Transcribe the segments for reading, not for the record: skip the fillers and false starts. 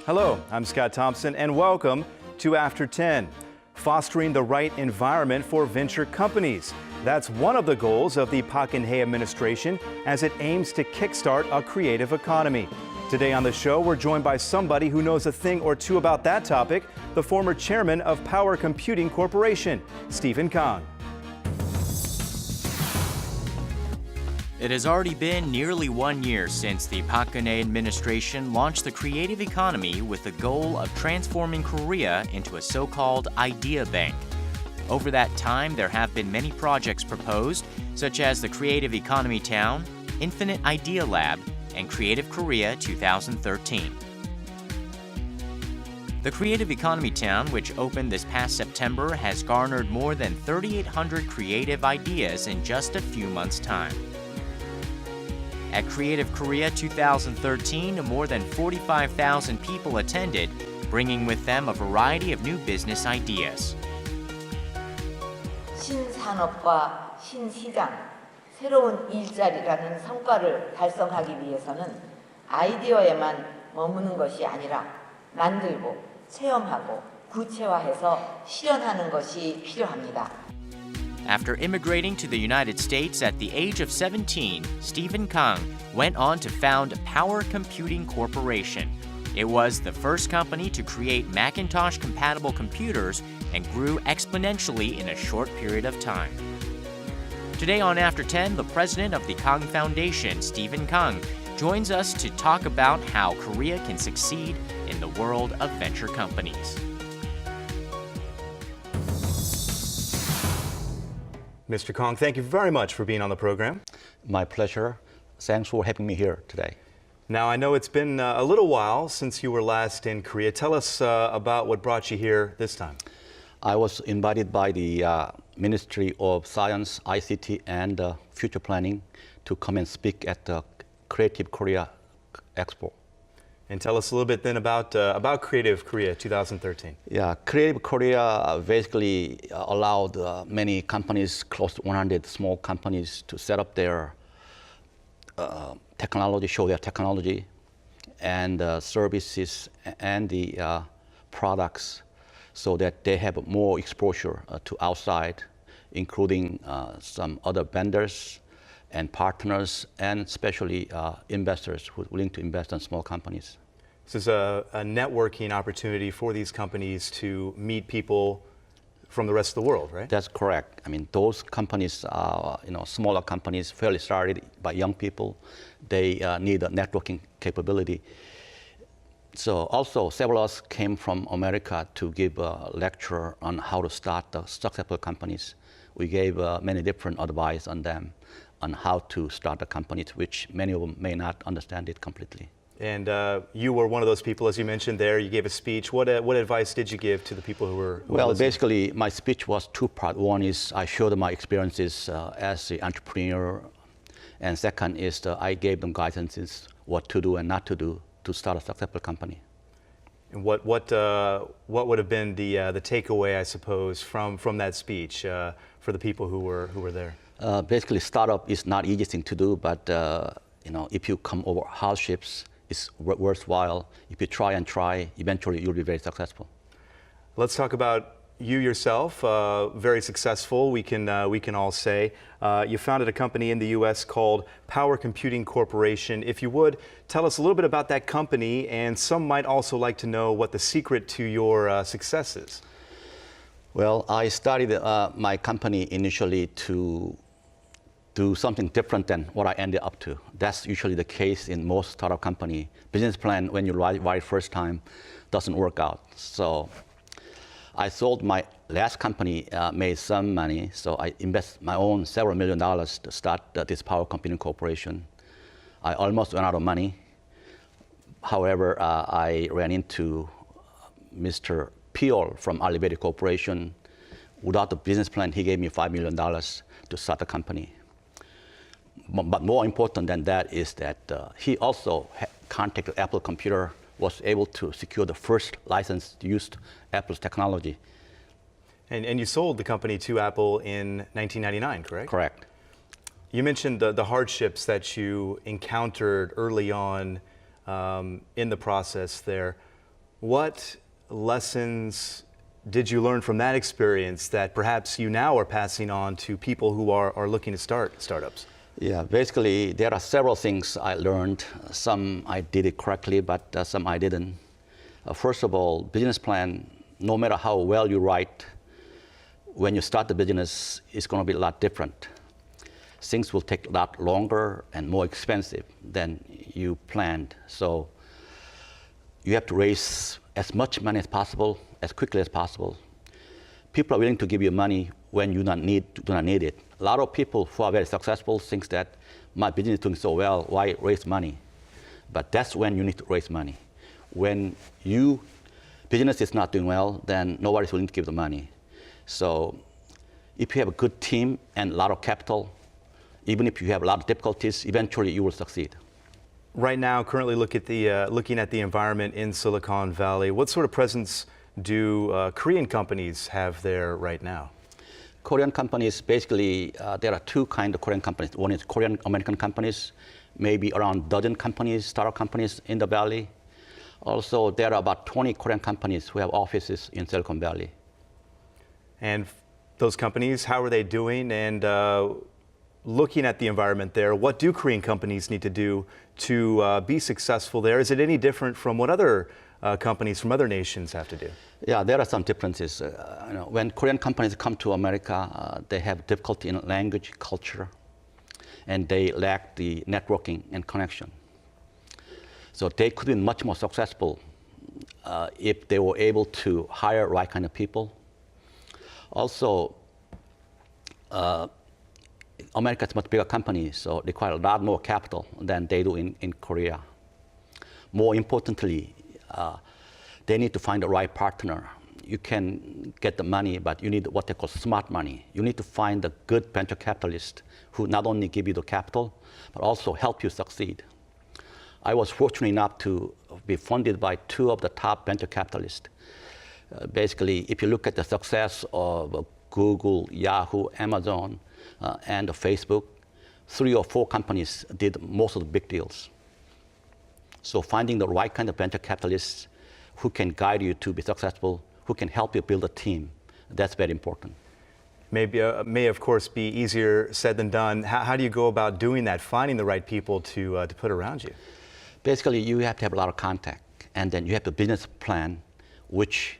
Hello, I'm Scott Thompson, and welcome to After 10, fostering the right environment for venture companies. That's one of the goals of the Park Geun-hye administration as it aims to kickstart a creative economy. Today on the show, we're joined by somebody who knows a thing or two about that topic, the former chairman of Power Computing Corporation, Stephen Kahng. It has already been nearly 1 year since the Park Geun-hye administration launched the creative economy with the goal of transforming Korea into a so-called idea bank. Over that time, there have been many projects proposed, such as the Creative Economy Town, Infinite Idea Lab, and Creative Korea 2013. The Creative Economy Town, which opened this past September, has garnered more than 3,800 creative ideas in just a few months' time. At Creative Korea 2013, more than 45,000 people attended, bringing with them a variety of new business ideas. 신산업과 신시장, 새로운 일자리라는 성과를 달성하기 위해서는 아이디어에만 머무는 것이 아니라 만들고, 체험하고, 구체화해서 실현하는 것이 필요합니다. After immigrating to the United States at the age of 17, Stephen Kahng went on to found Power Computing Corporation. It was the first company to create Macintosh-compatible computers and grew exponentially in a short period of time. Today on After 10, the president of the Kang Foundation, Stephen Kahng, joins us to talk about how Korea can succeed in the world of venture companies. Mr. Kahng, thank you very much for being on the program. My pleasure. Thanks for having me here today. Now, I know it's been a little while since you were last in Korea. Tell us about what brought you here this time. I was invited by the Ministry of Science, ICT, and Future Planning to come and speak at the Creative Korea Expo. And tell us a little bit then about Creative Korea 2013. Yeah, Creative Korea basically allowed many companies, close to 100 small companies, to set up their technology, show their technology and services and the products so that they have more exposure to outside, including some other vendors and partners, and especially investors who are willing to invest in small companies. This is a networking opportunity for these companies to meet people from the rest of the world, right? That's correct. I mean, those companies are, smaller companies, fairly started by young people. They need a networking capability. So also, several of us came from America to give a lecture on how to start successful companies. We gave many different advice on them on how to start a company, which many of them may not understand it completely. And you were one of those people, as you mentioned there. You gave a speech. What advice did you give to the people who were Well, listening? basically, my speech was two-part. One is I showed my experiences as an entrepreneur. And second is I gave them guidances, what to do and not to do to start a successful company. And what would have been the takeaway, I suppose, from that speech for the people who were there? Basically, startup is not easy thing to do, but if you come over hardships, it's worthwhile. If you try, eventually you'll be very successful. Let's talk about you yourself. Very successful, we can all say. You founded a company in the U.S. called Power Computing Corporation. If you would, tell us a little bit about that company, and some might also like to know what the secret to your success is. Well, I started my company initially to do something different than what I ended up to. That's usually the case in most startup company. Business plan, when you write first time, doesn't work out. So I sold my last company, made some money, so I invest my own several $1 million to start this Power Computing Corporation. I almost ran out of money. However, I ran into Mr. Peel from Alibaba Corporation. Without the business plan, he gave me $5 million to start the company. But more important than that is that he also contacted Apple Computer, was able to secure the first license to use Apple's technology. And you sold the company to Apple in 1999, correct? Correct. You mentioned the hardships that you encountered early on in the process there. What lessons did you learn from that experience that perhaps you now are passing on to people who are looking to start startups? Yeah, basically, there are several things I learned. Some I did it correctly, but some I didn't. First of all, business plan, no matter how well you write, when you start the business, it's going to be a lot different. Things will take a lot longer and more expensive than you planned. So you have to raise as much money as possible, as quickly as possible. People are willing to give you money when you do not need it. A lot of people who are very successful think that my business is doing so well, why raise money? But that's when you need to raise money. When your business is not doing well, then nobody's willing to give the money. So if you have a good team and a lot of capital, even if you have a lot of difficulties, eventually you will succeed. Right now, currently looking at the environment in Silicon Valley, what sort of presence do Korean companies have there right now? Korean companies, basically, there are two kinds of Korean companies. One is Korean American companies, maybe around a dozen companies, startup companies in the Valley. Also, there are about 20 Korean companies who have offices in Silicon Valley. And those companies, how are they doing? And looking at the environment there, what do Korean companies need to do to be successful there? Is it any different from what other companies from other nations have to do? Yeah, there are some differences. When Korean companies come to America, they have difficulty in language, culture, and they lack the networking and connection. So they could be much more successful if they were able to hire the right kind of people. Also, America is a much bigger company, so they require a lot more capital than they do in Korea. More importantly, they need to find the right partner. You can get the money, but you need what they call smart money. You need to find a good venture capitalist who not only give you the capital, but also help you succeed. I was fortunate enough to be funded by two of the top venture capitalists. Basically, if you look at the success of Google, Yahoo, Amazon, and Facebook, 3 or 4 companies did most of the big deals. So finding the right kind of venture capitalists who can guide you to be successful, who can help you build a team, that's very important. Maybe may of course be easier said than done. How do you go about doing that, finding the right people to put around you? Basically, you have to have a lot of contact, and then you have a business plan, which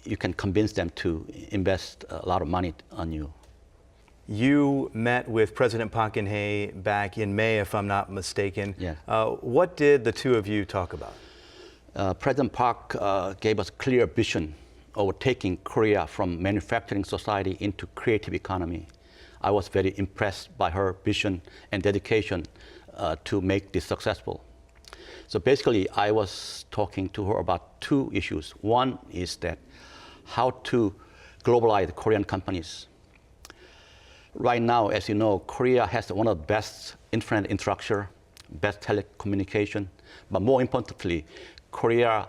you can convince them to invest a lot of money on you. You met with President Park Geun-hye back in May, if I'm not mistaken. Yeah. What did the two of you talk about? President Park gave us clear vision of taking Korea from manufacturing society into creative economy. I was very impressed by her vision and dedication to make this successful. So basically, I was talking to her about 2 issues. One is that how to globalize Korean companies. Right now, as you know, Korea has one of the best internet infrastructure, best telecommunication, but more importantly, Korean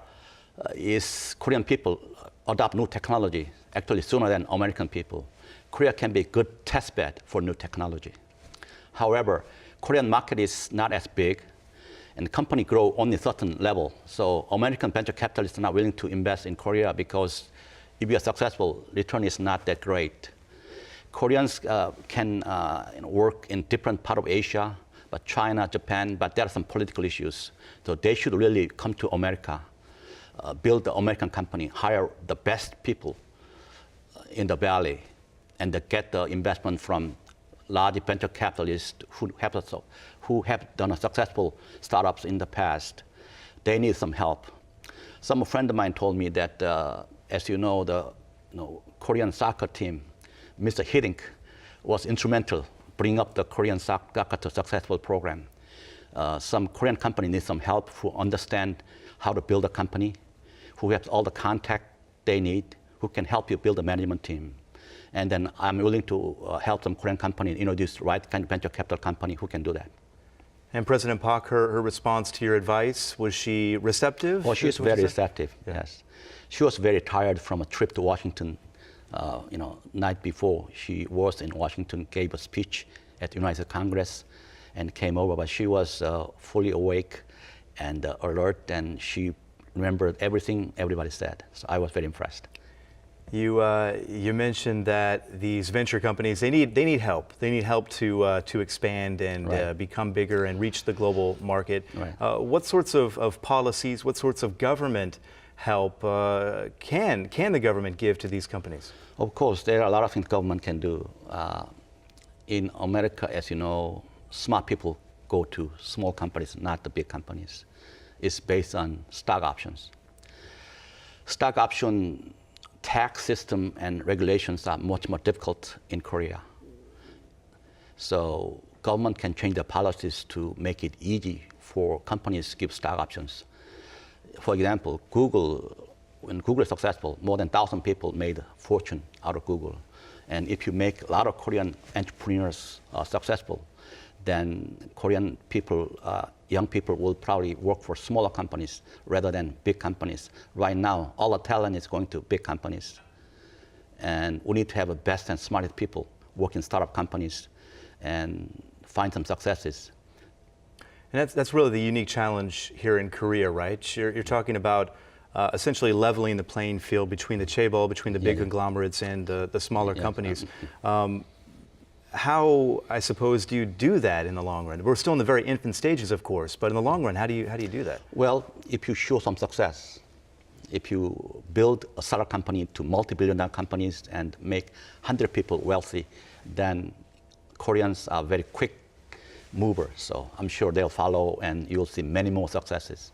people adopt new technology actually sooner than American people. Korea can be a good test bed for new technology. However, Korean market is not as big, and the company grow only a certain level. So American venture capitalists are not willing to invest in Korea because if you are successful, return is not that great. Koreans can work in different part of Asia, but China, Japan, but there are some political issues. So they should really come to America, build the American company, hire the best people in the Valley, and get the investment from large venture capitalists who have done successful startups in the past. They need some help. Some friend of mine told me that, as you know, the Korean soccer team, Mr. Hiddink, was instrumental bringing up the Korean soccer to a successful program. Some Korean company needs some help who understand how to build a company, who have all the contact they need, who can help you build a management team. And then I'm willing to help some Korean company introduce the right kind of venture capital company who can do that. And President Park, her response to your advice, was she receptive? Well, she was very receptive, yes. She was very tired from a trip to Washington. Night before, she was in Washington, gave a speech at the United States Congress, and came over. But she was fully awake and alert, and she remembered everything everybody said. So I was very impressed. You mentioned that these venture companies they need help. They need help to expand and Right. Become bigger and reach the global market. Right. What sorts of policies? What sorts of government help can the government give to these companies? Of course, there are a lot of things government can do. In America, as you know, smart people go to small companies, not the big companies. It's based on stock options. Stock option tax system and regulations are much more difficult in Korea. So government can change the policies to make it easy for companies to give stock options. For example, when Google is successful, more than 1,000 people made a fortune out of Google. And if you make a lot of Korean entrepreneurs successful, then Korean people, young people will probably work for smaller companies rather than big companies. Right now, all the talent is going to big companies. And we need to have the best and smartest people work in startup companies and find some successes. And that's really the unique challenge here in Korea, right? You're talking about essentially leveling the playing field between the chaebol, between the big conglomerates and the smaller companies. How, I suppose, do you do that in the long run? We're still in the very infant stages, of course, but in the long run, how do you do that? Well, if you show some success, if you build a startup company to multi-billion-dollar companies and make 100 people wealthy, then Koreans are very quick movers. So I'm sure they'll follow, and you'll see many more successes.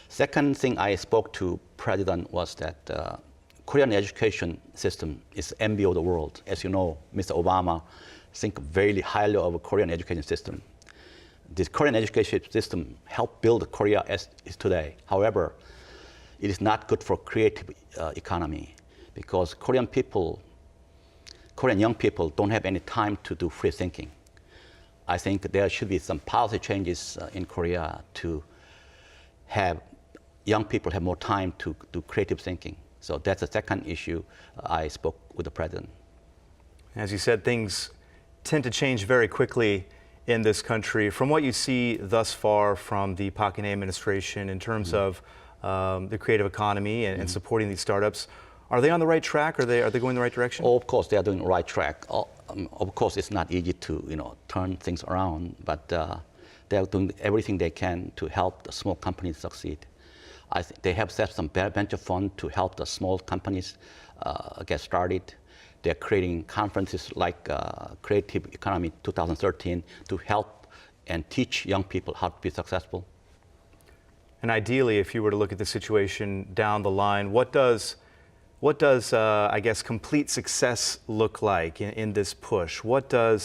Second thing I spoke to President was that Korean education system is envy of the world. As you know, Mr. Obama thinks very highly of the Korean education system. This Korean education system helped build Korea as is today. However, it is not good for creative economy because Korean young people don't have any time to do free thinking. I think there should be some policy changes in Korea to have young people have more time to do creative thinking. So that's the second issue I spoke with the president. As you said, things tend to change very quickly in this country. From what you see thus far from the Park Geun-hye administration in terms of the creative economy and supporting these startups, are they on the right track? Are they going the right direction? Oh, of course, they are doing the right track. Of course, it's not easy to turn things around, but they are doing everything they can to help the small companies succeed. They have set some venture fund to help the small companies get started. They're creating conferences like Creative Economy 2013 to help and teach young people how to be successful. And ideally, if you were to look at the situation down the line, what does I guess complete success look like in this push? What do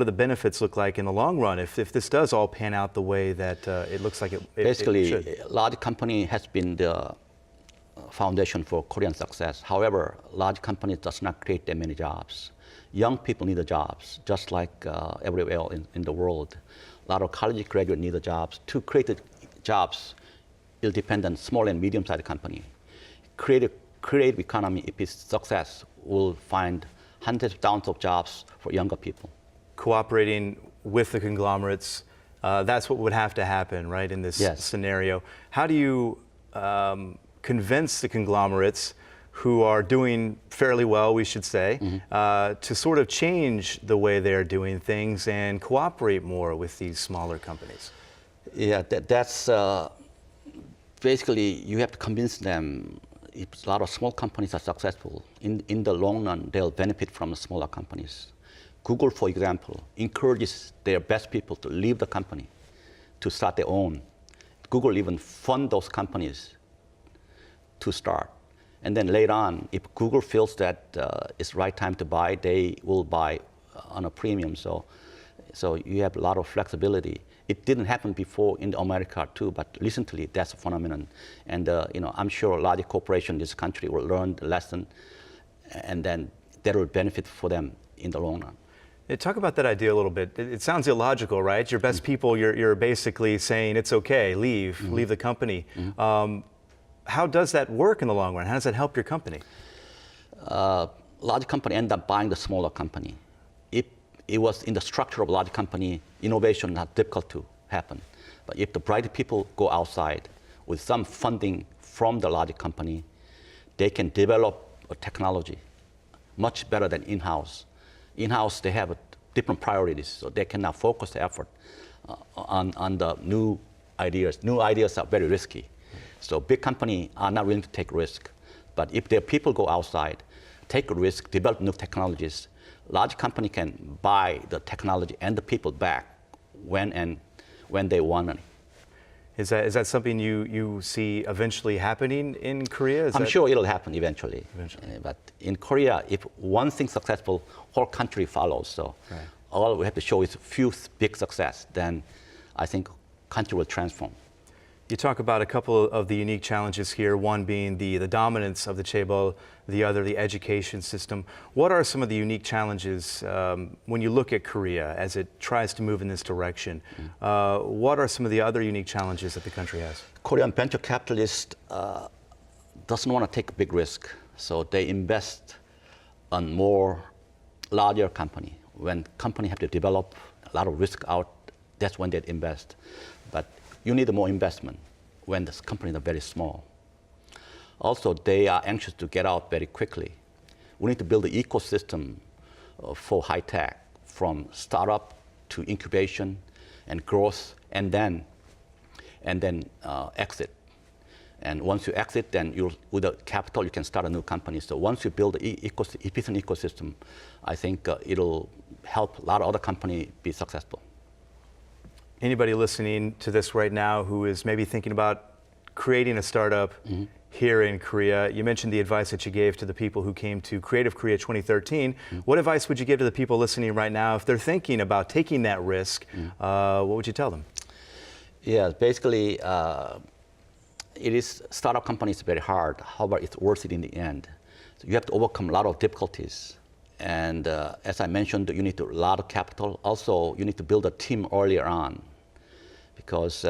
the benefits look like in the long run if this does all pan out the way that it looks like it Basically, should? a large company has been the foundation for Korean success. However, large companies does not create that many jobs. Young people need the jobs, just like everywhere in the world. A lot of college graduates need the jobs. To create the jobs, it'll depend on small and medium-sized company. Creative economy, if it's success, will find hundreds of thousands of jobs for younger people. Cooperating with the conglomerates, that's what would have to happen, right, in this scenario. How do you convince the conglomerates who are doing fairly well, we should say, to sort of change the way they're doing things and cooperate more with these smaller companies? Yeah, that's basically you have to convince them. If a lot of small companies are successful, in the long run, they'll benefit from the smaller companies. Google, for example, encourages their best people to leave the company, to start their own. Google even fund those companies to start. And then later on, if Google feels that it's the right time to buy, they will buy on a premium. So you have a lot of flexibility. It didn't happen before in America too, but recently that's a phenomenon. And I'm sure large corporations in this country will learn the lesson, and then that will benefit for them in the long run. Talk about that idea a little bit. It sounds illogical, right? Your best people, you're basically saying it's okay, leave the company. How does that work in the long run? How does that help your company? Large company end up buying the smaller company. If it was in the structure of a large company, innovation is not difficult to happen. But if the bright people go outside, with some funding from the large company, they can develop a technology much better than in-house. In-house, they have different priorities, so they cannot focus the effort on the new ideas. New ideas are very risky. So big companies are not willing to take risk. But if their people go outside, take a risk, develop new technologies, large company can buy the technology and the people back when they want it. Is that something you see eventually happening in Korea? I'm sure it'll happen eventually. But in Korea, if one thing successful, whole country follows. So all we have to show is a few big success, then I think country will transform. You talk about a couple of the unique challenges here, one being the dominance of the chaebol, the other the education system. What are some of the unique challenges when you look at Korea as it tries to move in this direction? What are some of the other unique challenges that the country has? Korean venture capitalist doesn't want to take a big risk, so they invest on more larger company. When company have to develop a lot of risk out, that's when they invest. But you need more investment when the companies are very small. Also, they are anxious to get out very quickly. We need to build an ecosystem for high tech, from startup to incubation and growth, and then exit. And once you exit, then with the capital, you can start a new company. So once you build an efficient ecosystem, I think it'll help a lot of other companies be successful. Anybody listening to this right now who is maybe thinking about creating a startup here in Korea, you mentioned the advice that you gave to the people who came to Creative Korea 2013. What advice would you give to the people listening right now if they're thinking about taking that risk? What would you tell them? Yeah, basically, startup company is very hard. However, it's worth it in the end. So you have to overcome a lot of difficulties. And as I mentioned, you need a lot of capital. Also, you need to build a team earlier on, because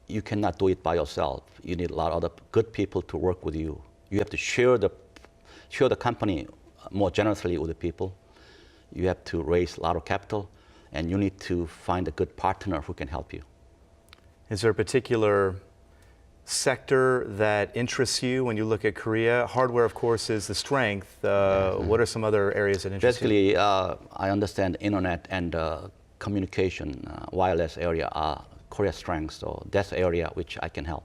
you cannot do it by yourself. You need a lot of other good people to work with you. You have to share the company more generously with the people. You have to raise a lot of capital, and you need to find a good partner who can help you. Is there a particular sector that interests you when you look at Korea? Hardware, of course, is the strength. What are some other areas that interest you? Basically, I understand internet and communication, wireless area are Korea's strengths, so that's the area which I can help.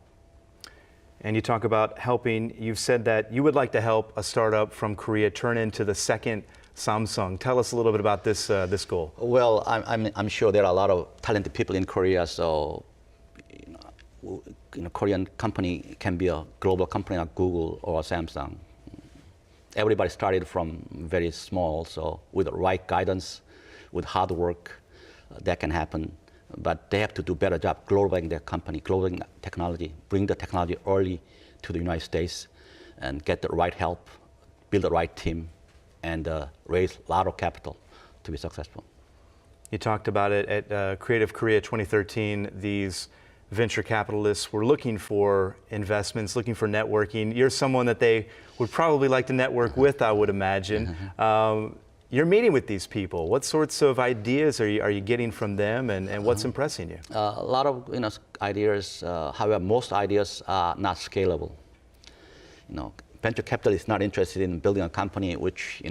And you talk about helping. You've said that you would like to help a startup from Korea turn into the second Samsung. Tell us a little bit about this goal. Well, I'm sure there are a lot of talented people in Korea, so Korean company can be a global company like Google or Samsung. Everybody started from very small, so with the right guidance, with hard work, that can happen. But they have to do a better job globalizing their company, globalizing technology, bring the technology early to the United States, and get the right help, build the right team, and raise a lot of capital to be successful. You talked about it at Creative Korea 2013. These venture capitalists were looking for investments, looking for networking. You're someone that they would probably like to network with, I would imagine. You're meeting with these people. What sorts of ideas are you getting from them, and what's impressing you? A lot of ideas. However, most ideas are not scalable. Venture capital is not interested in building a company which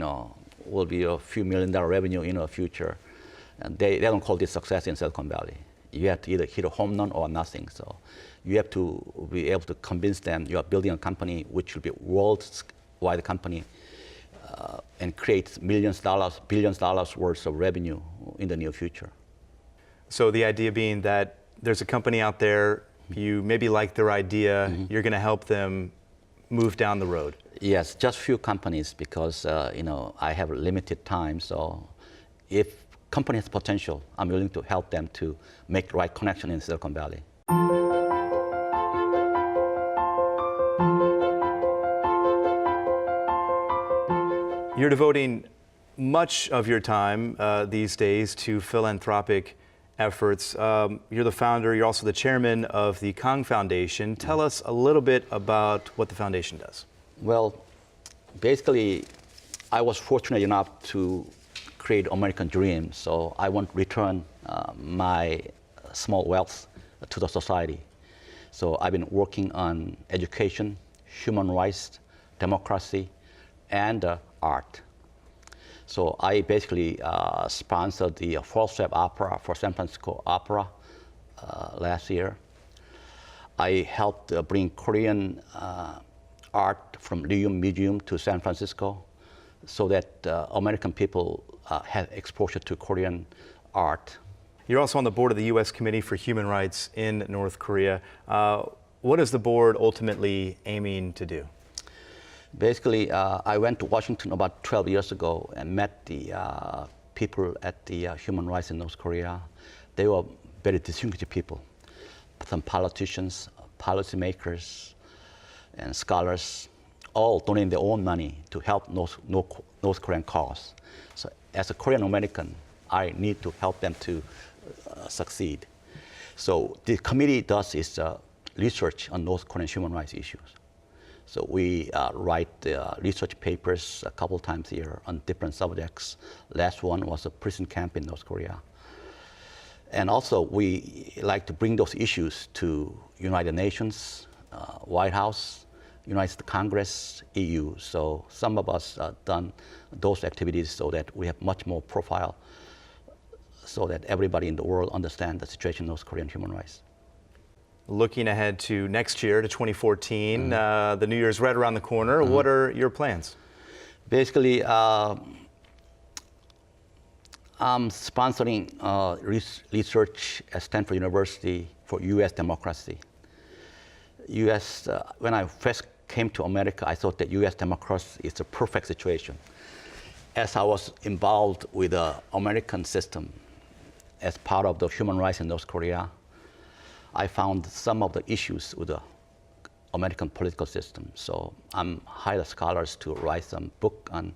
will be a few $1 million revenue in the future. And they don't call this success in Silicon Valley. You have to either hit a home run or nothing. So you have to be able to convince them you are building a company which will be a worldwide company and create billions of dollars worth of revenue in the near future. So the idea being that there's a company out there, you maybe like their idea, you're going to help them move down the road. Yes, just few companies, because I have limited time. So if company has potential, I'm willing to help them to make the right connection in Silicon Valley. You're devoting much of your time these days to philanthropic efforts. You're the founder, you're also the chairman of the Kang Foundation. Tell us a little bit about what the foundation does. Well, basically, I was fortunate enough to create American dream, so I want to return my small wealth to the society. So I've been working on education, human rights, democracy, and art. So I basically sponsored the Fall Step Opera for San Francisco Opera last year. I helped bring Korean art from Ryum Museum to San Francisco so that American people have exposure to Korean art. You're also on the board of the U.S. Committee for Human Rights in North Korea. What is the board ultimately aiming to do? Basically, I went to Washington about 12 years ago and met the people at the Human Rights in North Korea. They were very distinguished people. Some politicians, policymakers, and scholars, all donating their own money to help North Korean cause. So as a Korean American, I need to help them to succeed. So the committee does its research on North Korean human rights issues. So we write research papers a couple times a year on different subjects. Last one was a prison camp in North Korea. And also we like to bring those issues to United Nations, White House, United States Congress, EU. So some of us done those activities so that we have much more profile so that everybody in the world understands the situation in North Korean human rights. Looking ahead to next year, to 2014, the New Year's right around the corner. What are your plans? Basically, I'm sponsoring research at Stanford University for U.S. democracy. U.S. When I first came to America, I thought that U.S. democracy is the perfect situation. As I was involved with the American system as part of the human rights in North Korea, I found some of the issues with the American political system. So I'm hired scholars to write some book on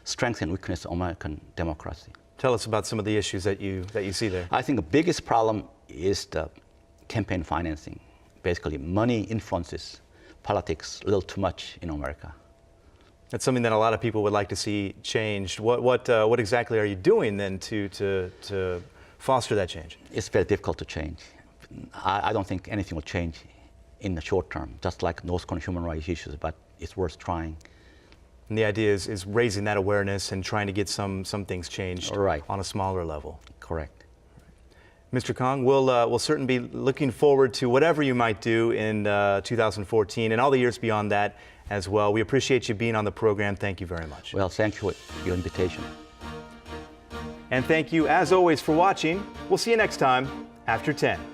strengths and weakness of American democracy. Tell us about some of the issues that you see there. I think the biggest problem is the campaign financing. Basically, money influences politics a little too much in America. That's something that a lot of people would like to see changed. What exactly are you doing then to foster that change? It's very difficult to change. I don't think anything will change in the short term, just like North Korean human rights issues, but it's worth trying. And the idea is raising that awareness and trying to get some things changed on a smaller level. Correct. Mr. Kahng, we'll certainly be looking forward to whatever you might do in 2014 and all the years beyond that as well. We appreciate you being on the program. Thank you very much. Well, thank you for your invitation. And thank you, as always, for watching. We'll see you next time, After 10.